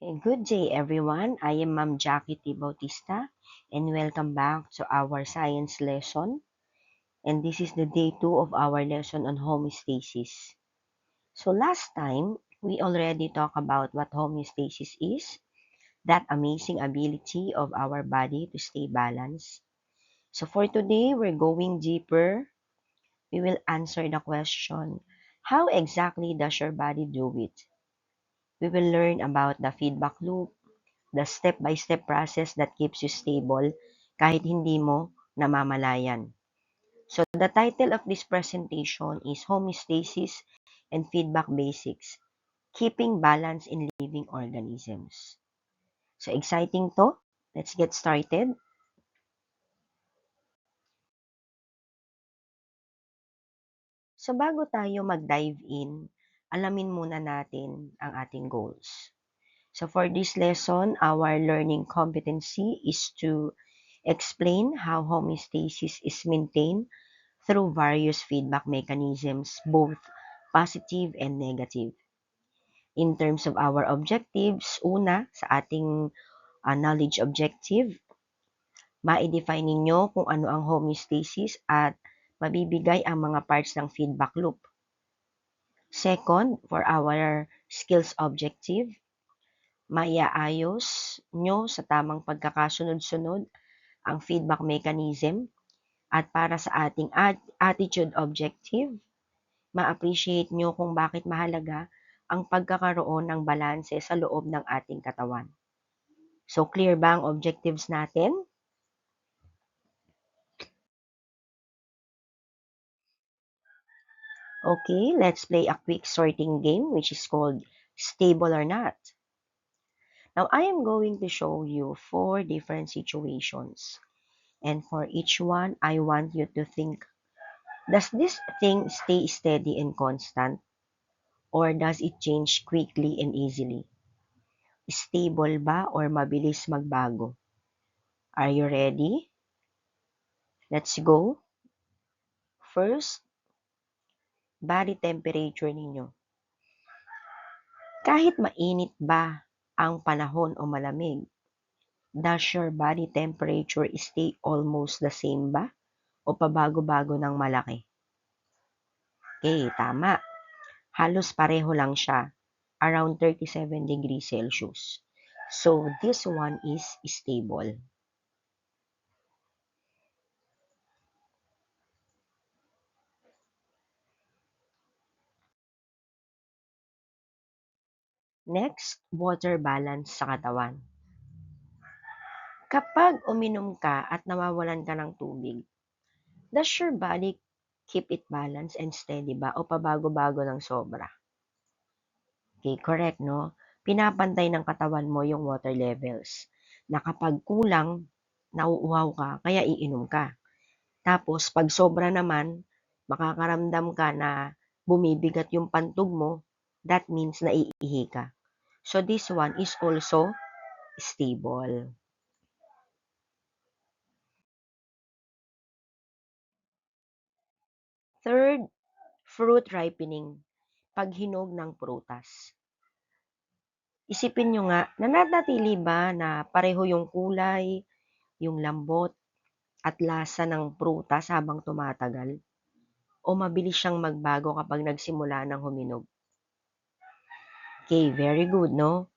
Good day, everyone. I am Ma'am Jackie T. Bautista, and welcome back to our science lesson. And this is the day 2 of our lesson on homeostasis. So last time, we already talked about what homeostasis is, that amazing ability of our body to stay balanced. So for today, we're going deeper. We will answer the question, how exactly does your body do it? We will learn about the feedback loop, the step-by-step process that keeps you stable kahit hindi mo namamalayan. So the title of this presentation is Homeostasis and Feedback Basics, Keeping Balance in Living Organisms. So exciting to? Let's get started. So bago tayo mag-dive in, alamin muna natin ang ating goals. So for this lesson, our learning competency is to explain how homeostasis is maintained through various feedback mechanisms, both positive and negative. In terms of our objectives, una, sa ating knowledge objective, ma-define ninyo kung ano ang homeostasis at mabibigay ang mga parts ng feedback loop. Second, for our skills objective, maiaayos nyo sa tamang pagkakasunod-sunod ang feedback mechanism at para sa ating attitude objective, ma-appreciate nyo kung bakit mahalaga ang pagkakaroon ng balanse sa loob ng ating katawan. So, clear ba ang objectives natin? Okay, let's play a quick sorting game which is called Stable or Not. Now, I am going to show you 4 different situations. And for each one, I want you to think, does this thing stay steady and constant? Or does it change quickly and easily? Stable ba or mabilis magbago? Are you ready? Let's go. First, body temperature ninyo. Kahit mainit ba ang panahon o malamig, does your body temperature stay almost the same ba? O pabago-bago ng malaki? Okay, tama. Halos pareho lang siya, around 37 degrees Celsius. So, this one is stable. Next, water balance sa katawan. Kapag uminom ka at nawawalan ka ng tubig, does your body keep it balanced and steady ba o pabago-bago ng sobra? Okay, correct, no? Pinapantay ng katawan mo yung water levels. Na kapag kulang, nauuhaw ka, kaya iinom ka. Tapos, pag sobra naman, makakaramdam ka na bumibigat yung pantog mo, that means naiihi ka. So, this one is also stable. Third, fruit ripening, paghinog ng prutas. Isipin nyo nga, nananatili ba na pareho yung kulay, yung lambot, at lasa ng prutas habang tumatagal? O mabilis siyang magbago kapag nagsimula ng huminog? Okay, very good, no?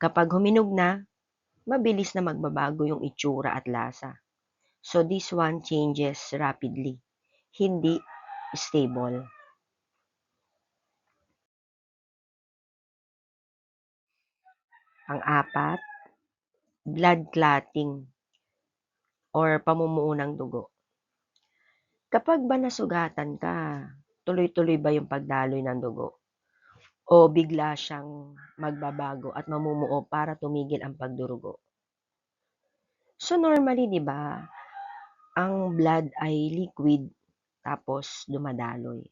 Kapag huminog na, mabilis na magbabago yung itsura at lasa. So this one changes rapidly, hindi stable. Ang apat, blood clotting or pamumuo ng dugo. Kapag ba nasugatan ka, tuloy-tuloy ba yung pagdaloy ng dugo? O bigla siyang magbabago at mamumuo para tumigil ang pagdurugo? So normally, di ba, ang blood ay liquid tapos dumadaloy.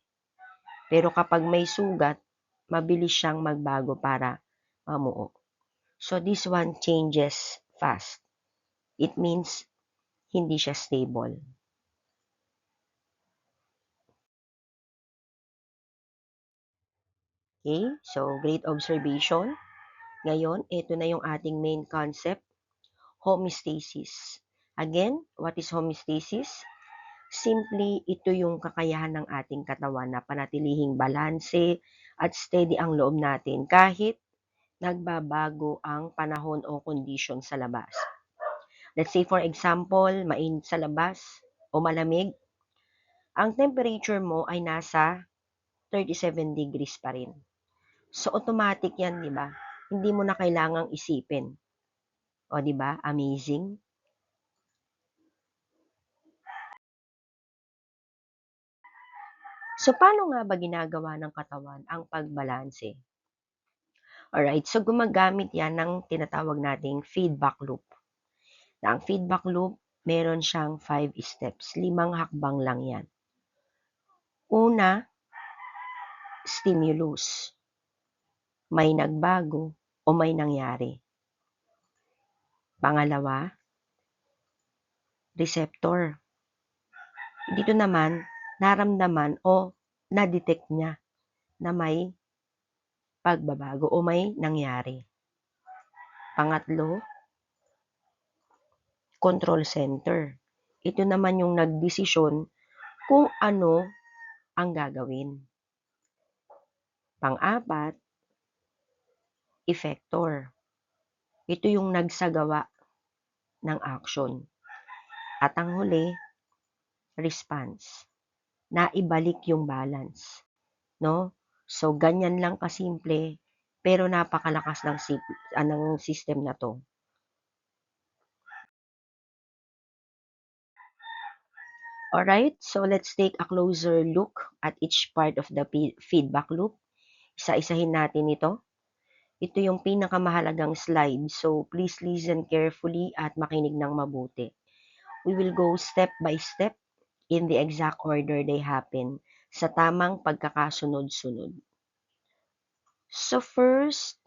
Pero kapag may sugat, mabilis siyang magbago para mamuo. So this one changes fast. It means hindi siya stable. Okay? So great observation. Ngayon, ito na yung ating main concept, homeostasis. Again, what is homeostasis? Simply, ito yung kakayahan ng ating katawan na panatilihing balanse at steady ang loob natin kahit nagbabago ang panahon o condition sa labas. Let's say for example, mainit sa labas o malamig, ang temperature mo ay nasa 37 degrees pa rin. So automatic 'yan, 'di ba? Hindi mo na kailangang isipin. O 'di ba? Amazing. So paano nga ba ginagawa ng katawan ang pagbalanse? Alright, so gumagamit 'yan ng tinatawag nating feedback loop. Na ang feedback loop, meron siyang 5 steps, 5 hakbang lang 'yan. Una, stimulus. May nagbago o may nangyari. Pangalawa, receptor. Dito naman, naramdaman o na-detect niya na may pagbabago o may nangyari. Pangatlo, control center. Ito naman yung nagdesisyon kung ano ang gagawin. Pang-apat, effector. Ito yung nagsagawa ng action. At ang huli, response. Naibalik yung balance. No? So, ganyan lang kasimple, pero napakalakas ng system na to. Alright, so let's take a closer look at each part of the feedback loop. Isa-isahin natin ito. Ito yung pinakamahalagang slide, so please listen carefully at makinig ng mabuti. We will go step by step in the exact order they happen, sa tamang pagkakasunod-sunod. So first,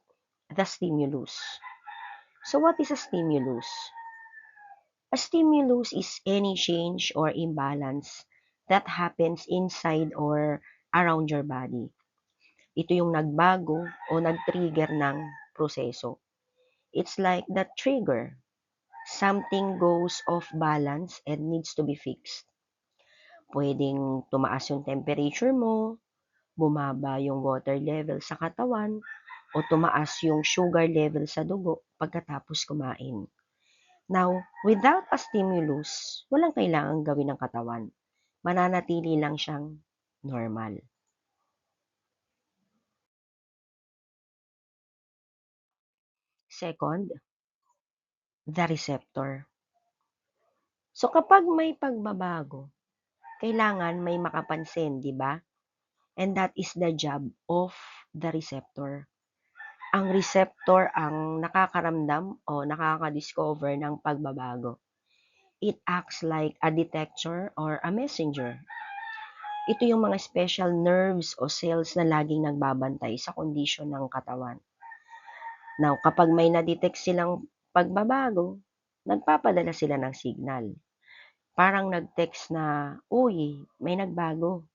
the stimulus. So what is a stimulus? A stimulus is any change or imbalance that happens inside or around your body. Ito yung nagbago o nag-trigger ng proseso. It's like the trigger. Something goes off balance and needs to be fixed. Pwedeng tumaas yung temperature mo, bumaba yung water level sa katawan, o tumaas yung sugar level sa dugo pagkatapos kumain. Now, without a stimulus, walang kailangang gawin ng katawan. Mananatili lang siyang normal. Second, the receptor. So kapag may pagbabago, kailangan may makapansin, di ba? And that is the job of the receptor. Ang receptor ang nakakaramdam o nakaka-discover ng pagbabago. It acts like a detector or a messenger. Ito yung mga special nerves o cells na laging nagbabantay sa kondisyon ng katawan. Now, kapag may na-detect silang pagbabago, nagpapadala sila ng signal. Parang nag-text na, uy, may nagbago.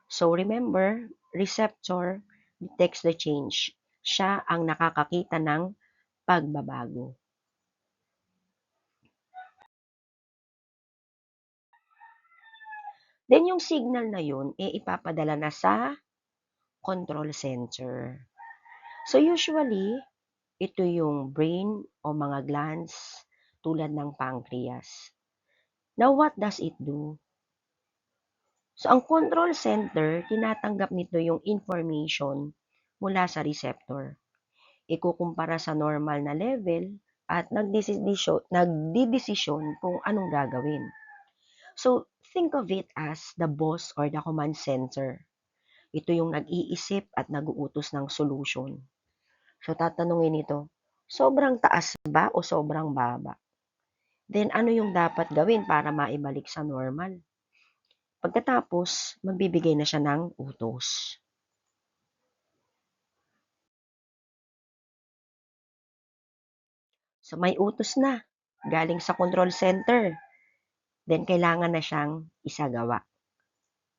So remember, receptor detects the change. Siya ang nakakakita ng pagbabago. Then yung signal na yun, ipapadala na sa control center. So usually, ito yung brain o mga glands tulad ng pancreas. Now, what does it do? So, ang control center, tinatanggap nito yung information mula sa receptor. Ikukumpara sa normal na level at nagdidesisyon kung anong gagawin. So, think of it as the boss or the command center. Ito yung nag-iisip at nag-uutos ng solution. So, tatanungin ito, sobrang taas ba o sobrang baba? Then, ano yung dapat gawin para maibalik sa normal? Pagkatapos, magbibigay na siya ng utos. So, may utos na galing sa control center. Then, kailangan na siyang isagawa.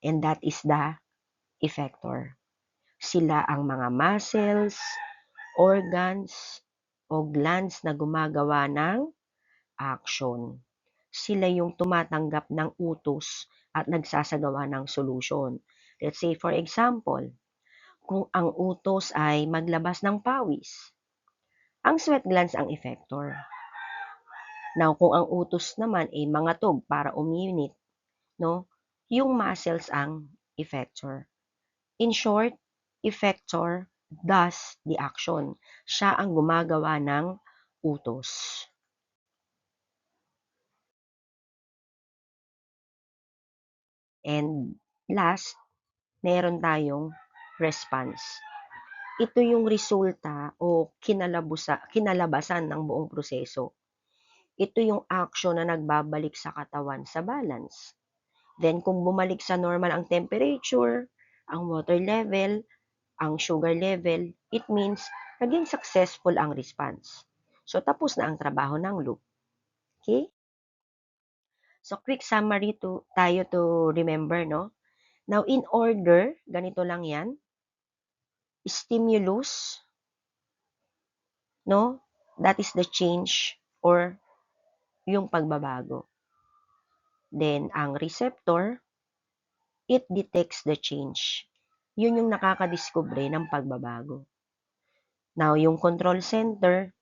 And that is the effector. Sila ang mga muscles organs o glands na gumagawa ng action. Sila yung tumatanggap ng utos at nagsasagawa ng solusyon. Let's say, for example, kung ang utos ay maglabas ng pawis, ang sweat glands ang effector. Now, kung ang utos naman ay mangatog para uminit, no, yung muscles ang effector. In short, effector does the action. Siya ang gumagawa ng utos. And last, meron tayong response. Ito yung resulta o kinalabasan ng buong proseso. Ito yung action na nagbabalik sa katawan sa balance. Then kung bumalik sa normal ang temperature, ang water level, ang sugar level, it means naging successful ang response. So tapos na ang trabaho ng loop. Okay? So quick summary tayo to remember, no? Now in order, ganito lang 'yan. Stimulus, no? That is the change or yung pagbabago. Then ang receptor, it detects the change. Yun yung nakakadiskubre ng pagbabago. Now, yung control center,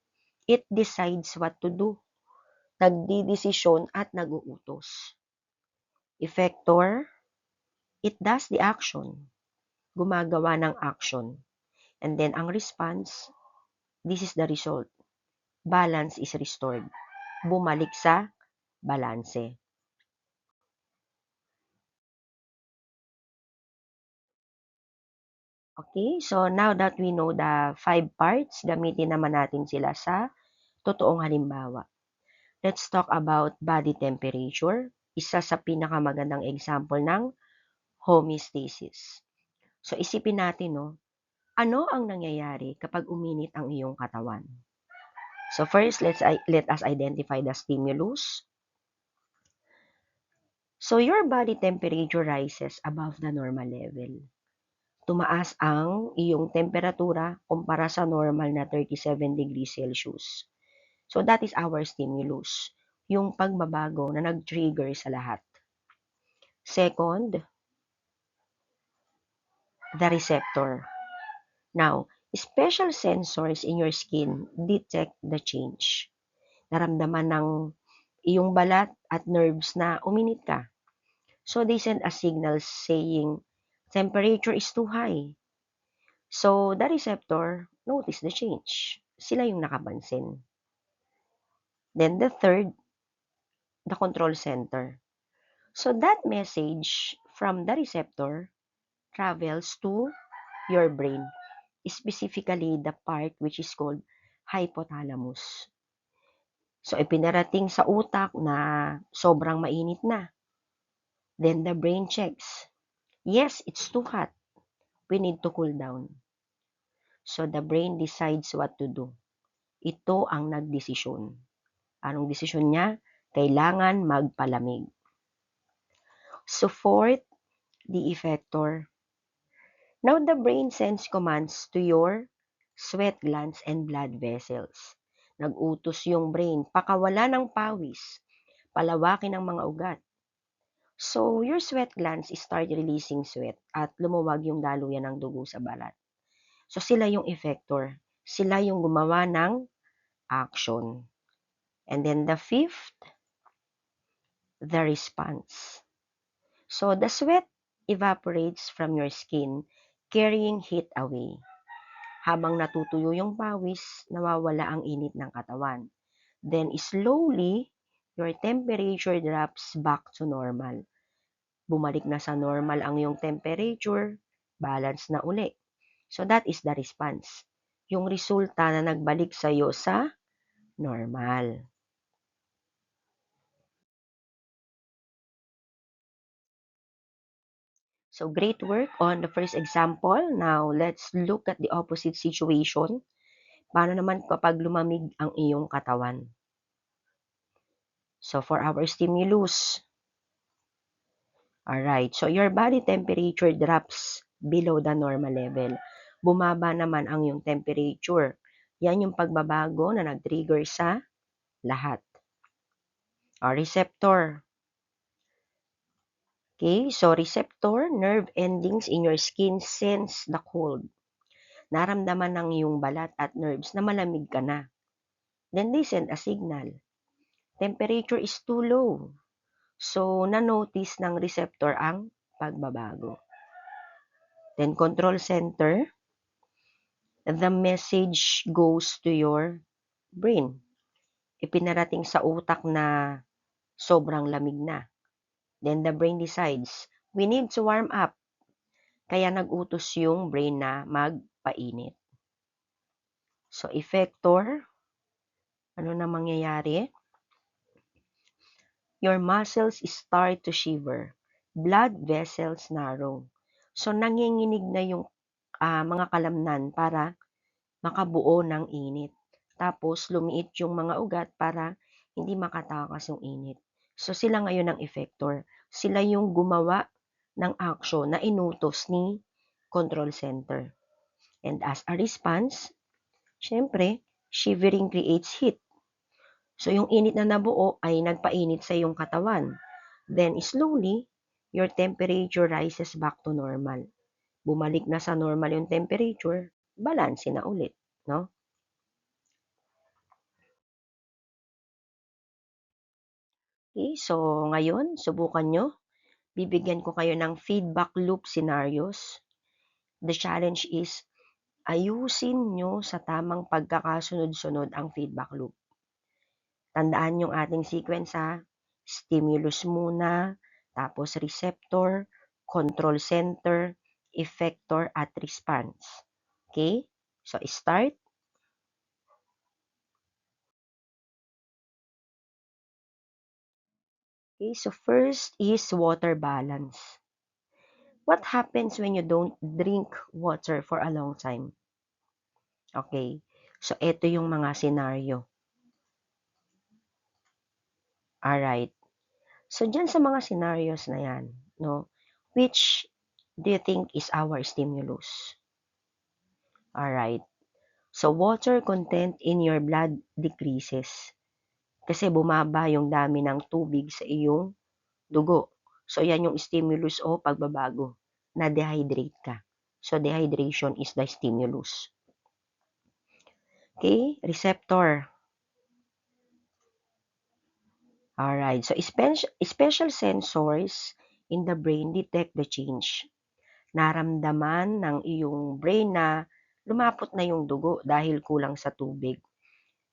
it decides what to do. Nagdidesisyon at nag-uutos. Effector, it does the action. Gumagawa ng action. And then, ang response, this is the result. Balance is restored. Bumalik sa balanse. Okay, so now that we know the 5 parts, gamitin naman natin sila sa totoong halimbawa. Let's talk about body temperature. Isa sa pinakamagandang example ng homeostasis. So isipin natin, no, ano ang nangyayari kapag uminit ang iyong katawan? So first, let us identify the stimulus. So your body temperature rises above the normal level. Tumaas ang iyong temperatura kumpara sa normal na 37 degrees Celsius. So that is our stimulus, yung pagbabago na nag-trigger sa lahat. Second, the receptor. Now, special sensors in your skin detect the change. Naramdaman ng iyong balat at nerves na uminit ka. So they send a signal saying temperature is too high. So the receptor notice the change. Sila yung nakapansin. Then the third, the control center. So that message from the receptor travels to your brain, specifically the part which is called hypothalamus. So ipinarating sa utak na sobrang mainit na. Then the brain checks. Yes, it's too hot. We need to cool down. So the brain decides what to do. Ito ang nagdesisyon. Anong desisyon niya? Kailangan magpalamig. So fourth, the effector. Now the brain sends commands to your sweat glands and blood vessels. Nag-utos yung brain, pakawala ng pawis, palawakin ang mga ugat. So your sweat glands start releasing sweat at lumuwag yung daluyan ng dugo sa balat. So sila yung effector. Sila yung gumawa ng action. And then the fifth, the response. So the sweat evaporates from your skin, carrying heat away. Habang natutuyo yung pawis, nawawala ang init ng katawan. Then slowly, your temperature drops back to normal. Bumalik na sa normal ang iyong temperature, balance na uli. So that is the response. Yung resulta na nagbalik sa iyo sa normal. So great work on the first example. Now, let's look at the opposite situation. Paano naman kapag lumamig ang iyong katawan? So for our stimulus, alright, so your body temperature drops below the normal level. Bumaba naman ang iyong temperature. Yan yung pagbabago na nag-trigger sa lahat. O, receptor. Okay, so receptor, nerve endings in your skin sense the cold. Naramdaman ng iyong balat at nerves na malamig ka na. Then they send a signal. Temperature is too low. So, na-notice ng receptor ang pagbabago. Then control center, the message goes to your brain. Ipinarating sa utak na sobrang lamig na. Then the brain decides, we need to warm up. Kaya nag-utos yung brain na magpainit. So, effector, ano na mangyayari? Your muscles start to shiver. Blood vessels narrow. So, nanginginig na yung mga kalamnan para makabuo ng init. Tapos, lumiit yung mga ugat para hindi makatakas yung init. So, sila ngayon ang effector. Sila yung gumawa ng action na inutos ni control center. And as a response, syempre, shivering creates heat. So, yung init na nabuo ay nagpainit sa iyong katawan. Then, slowly, your temperature rises back to normal. Bumalik na sa normal yung temperature, balance na ulit, no? Okay, so ngayon, subukan nyo. Bibigyan ko kayo ng feedback loop scenarios. The challenge is, ayusin nyo sa tamang pagkakasunod-sunod ang feedback loop. Tandaan yung ating sequence ha. Stimulus muna, tapos receptor, control center, effector, at response. Okay? So, start. Okay, so first is water balance. What happens when you don't drink water for a long time? Okay, so ito yung mga scenario. Alright. So, dyan sa mga scenarios na yan, no, which do you think is our stimulus? Alright. So, water content in your blood decreases. Kasi bumaba yung dami ng tubig sa iyong dugo. So, yan yung stimulus o pagbabago. Na-dehydrate ka. So, dehydration is the stimulus. Okay? Receptor. Alright. So, special sensors in the brain detect the change. Naramdaman ng iyong brain na lumapot na yung dugo dahil kulang sa tubig.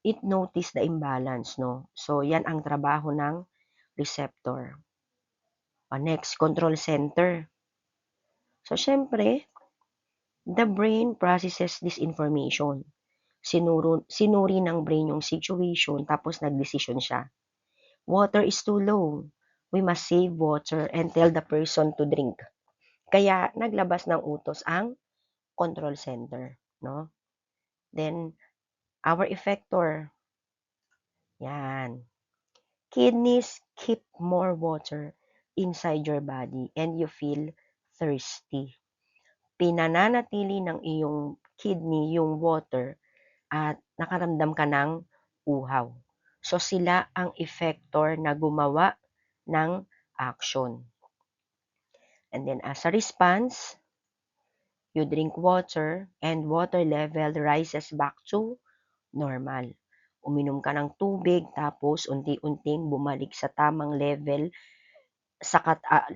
It noticed the imbalance, no? So, yan ang trabaho ng receptor. Next, control center. So, syempre, the brain processes this information. Sinuri ng brain yung situation, tapos nagdesisyon siya. Water is too low. We must save water and tell the person to drink. Kaya, naglabas ng utos ang control center, no? Then, our effector. Yan. Kidneys keep more water inside your body and you feel thirsty. Pinananatili ng iyong kidney yung water at nakaramdam ka ng uhaw. So, sila ang effector na gumawa ng action. And then, as a response, you drink water and water level rises back to normal. Uminom ka ng tubig tapos unti-unting bumalik sa tamang level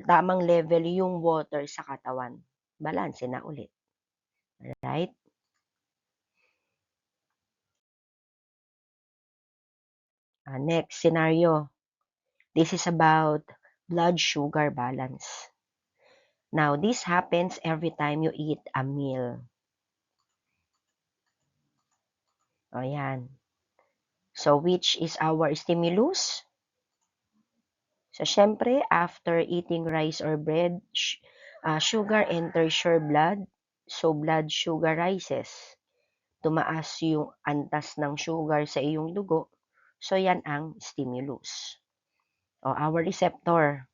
tamang level yung water sa katawan. Balanse na ulit. Right? Next scenario. This is about blood sugar balance. Now, this happens every time you eat a meal. O yan. So, which is our stimulus? So, syempre, after eating rice or bread, sugar enters your blood. So, blood sugar rises. Tumaas yung antas ng sugar sa iyong dugo. So, yan ang stimulus. O, our receptor.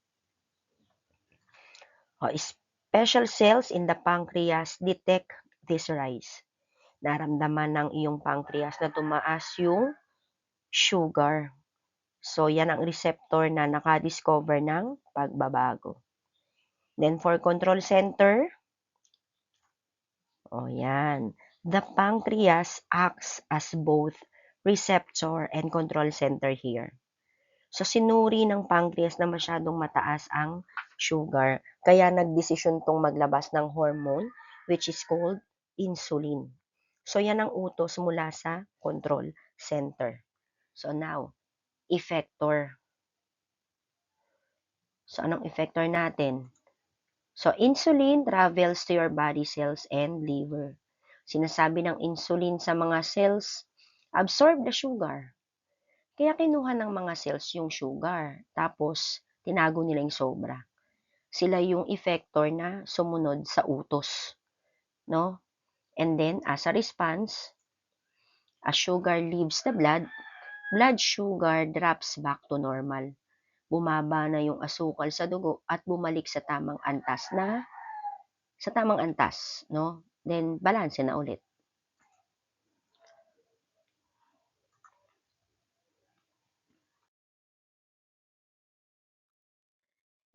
O, special cells in the pancreas detect this rise. naramdaman ng iyong pancreas na tumaas yung sugar. So, yan ang receptor na nakadiscover ng pagbabago. Then, for control center, yan. The pancreas acts as both receptor and control center here. So, sinuri ng pancreas na masyadong mataas ang sugar, kaya nagdesisyon tong maglabas ng hormone, which is called insulin. So, yan ang utos mula sa control center. So, now, effector. So, anong effector natin? So, insulin travels to your body cells and liver. Sinasabi ng insulin sa mga cells, absorb the sugar. Kaya kinuha ng mga cells yung sugar, tapos tinago nila yung sobra. Sila yung effector na sumunod sa utos, no? And then, as a response, as sugar leaves the blood sugar drops back to normal. Bumaba na yung asukal sa dugo at bumalik sa tamang antas, no? Then, balanse na ulit.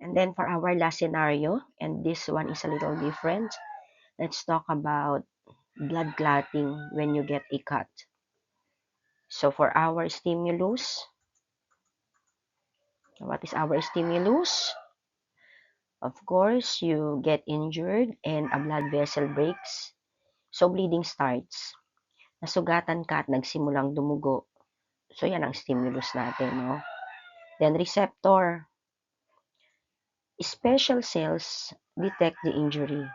And then, for our last scenario, and this one is a little different, let's talk about blood clotting when you get a cut. So, for our stimulus, what is our stimulus? Of course, you get injured and a blood vessel breaks. So, bleeding starts. Nasugatan ka at nagsimulang dumugo. So, yan ang stimulus natin, no? Then, receptor. Special cells detect the injury.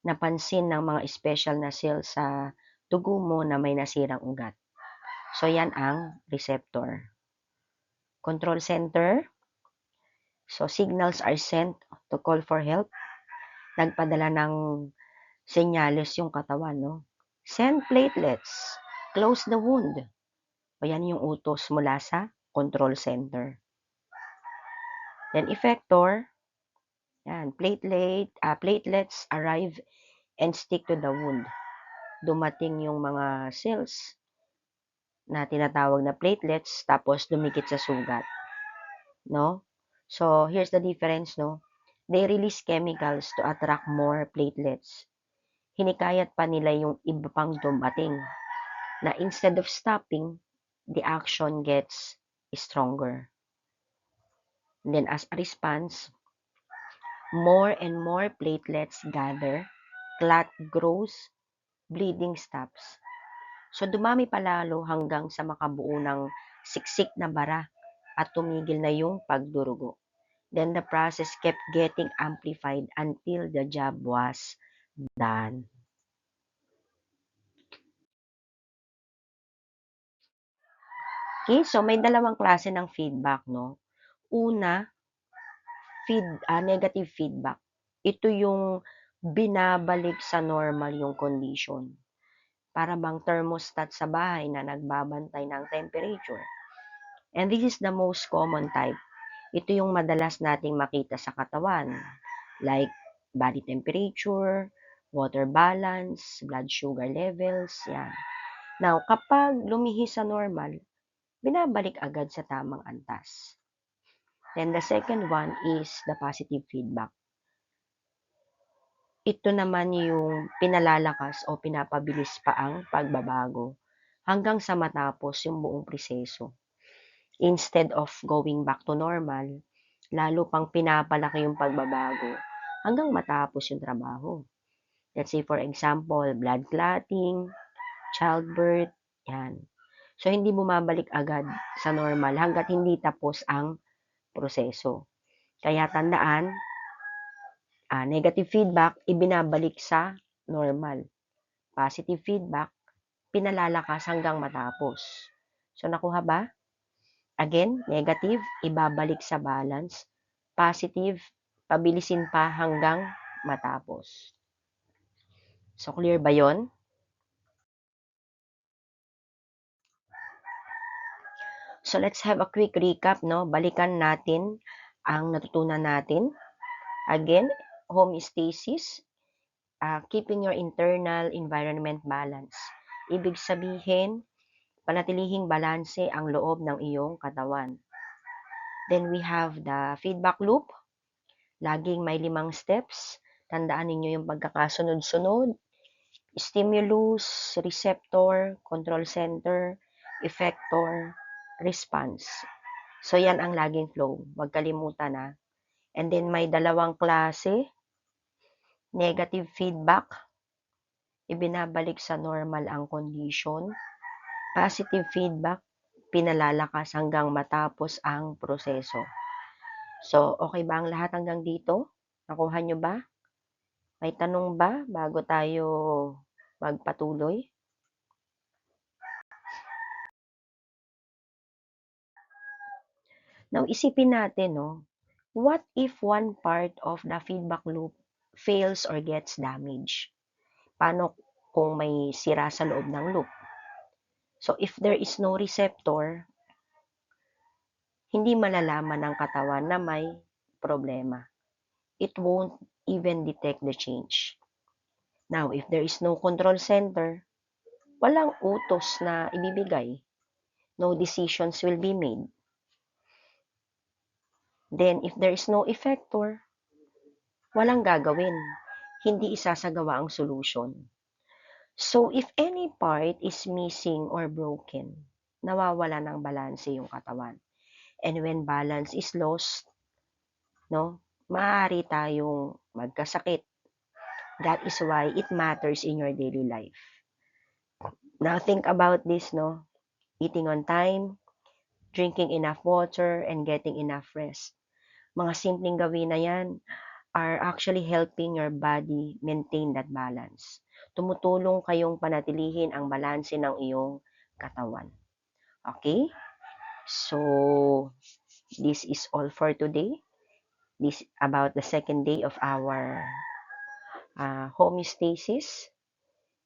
Napansin ng mga special na cells sa dugo mo na may nasirang ugat. So, yan ang receptor. Control center. So, signals are sent to call for help. Nagpadala ng senyales yung katawan, no? Send platelets. Close the wound. O yan yung utos mula sa control center. Then, effector. Yan, platelets arrive and stick to the wound. Dumating yung mga cells na tinatawag na platelets, tapos dumikit sa sugat. No? So, here's the difference, no? They release chemicals to attract more platelets. Hinikayat pa nila yung iba pang dumating na instead of stopping, the action gets stronger. And then as a response, more and more platelets gather, clot grows, bleeding stops. So dumami pa lalo hanggang sa makabuo ng siksik na bara at tumigil na yung pagdurugo. Then the process kept getting amplified until the job was done. Okay, so may dalawang klase ng feedback, no? Una, negative feedback. Ito yung binabalik sa normal yung condition. Para bang thermostat sa bahay na nagbabantay ng temperature. And this is the most common type. Ito yung madalas nating makita sa katawan, like body temperature, water balance, blood sugar levels, yan. Now, kapag lumihis sa normal, binabalik agad sa tamang antas. Then the second one is the positive feedback. Ito naman yung pinalalakas o pinapabilis pa ang pagbabago hanggang sa matapos yung buong proseso. Instead of going back to normal, lalo pang pinapalaki yung pagbabago hanggang matapos yung trabaho. Let's say for example, blood clotting, childbirth, yan. So, hindi bumabalik agad sa normal hanggat hindi tapos ang proseso. Kaya tandaan, negative feedback, ibinabalik sa normal. Positive feedback, pinalalakas hanggang matapos. So, nakuha ba? Again, negative, ibabalik sa balance. Positive, pabilisin pa hanggang matapos. So, clear ba yon? So, let's have a quick recap, no? Balikan natin ang natutunan natin. Again, homeostasis, keeping your internal environment balance. ibig sabihin, panatilihing balanse ang loob ng iyong katawan. Then we have the feedback loop. Laging may 5 steps. Tandaan ninyo yung pagkakasunod-sunod. Stimulus, receptor, control center, effector, response. So, yan ang laging flow. Huwag kalimutan na. And then, may 2 klase. Negative feedback. Ibinabalik sa normal ang condition. Positive feedback. Pinalalakas hanggang matapos ang proseso. So, okay ba ang lahat hanggang dito? Nakuha nyo ba? May tanong ba bago tayo magpatuloy? Now, isipin natin, no? What if one part of the feedback loop fails or gets damaged? Paano kung may sira sa loob ng loop? So, if there is no receptor, hindi malalaman ng katawan na may problema. It won't even detect the change. Now, if there is no control center, walang utos na ibibigay. No decisions will be made. Then, if there is no effector, walang gagawin. Hindi isasagawa ang solution. So, if any part is missing or broken, nawawala ng balanse yung katawan. And when balance is lost, no, maaari tayong magkasakit. That is why it matters in your daily life. Now, think about this, no? Eating on time, drinking enough water, and getting enough rest. Mga simpleng gawin na yan are actually helping your body maintain that balance. Tumutulong kayong panatilihin ang balanse ng iyong katawan. Okay? So, this is all for today. This about the second day of our homeostasis.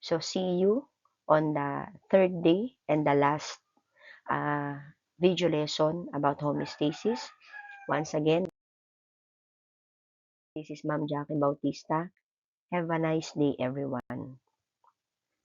So, see you on the third day and the last video lesson about homeostasis. Once again, this is Ma'am Jackie Bautista. Have a nice day, everyone.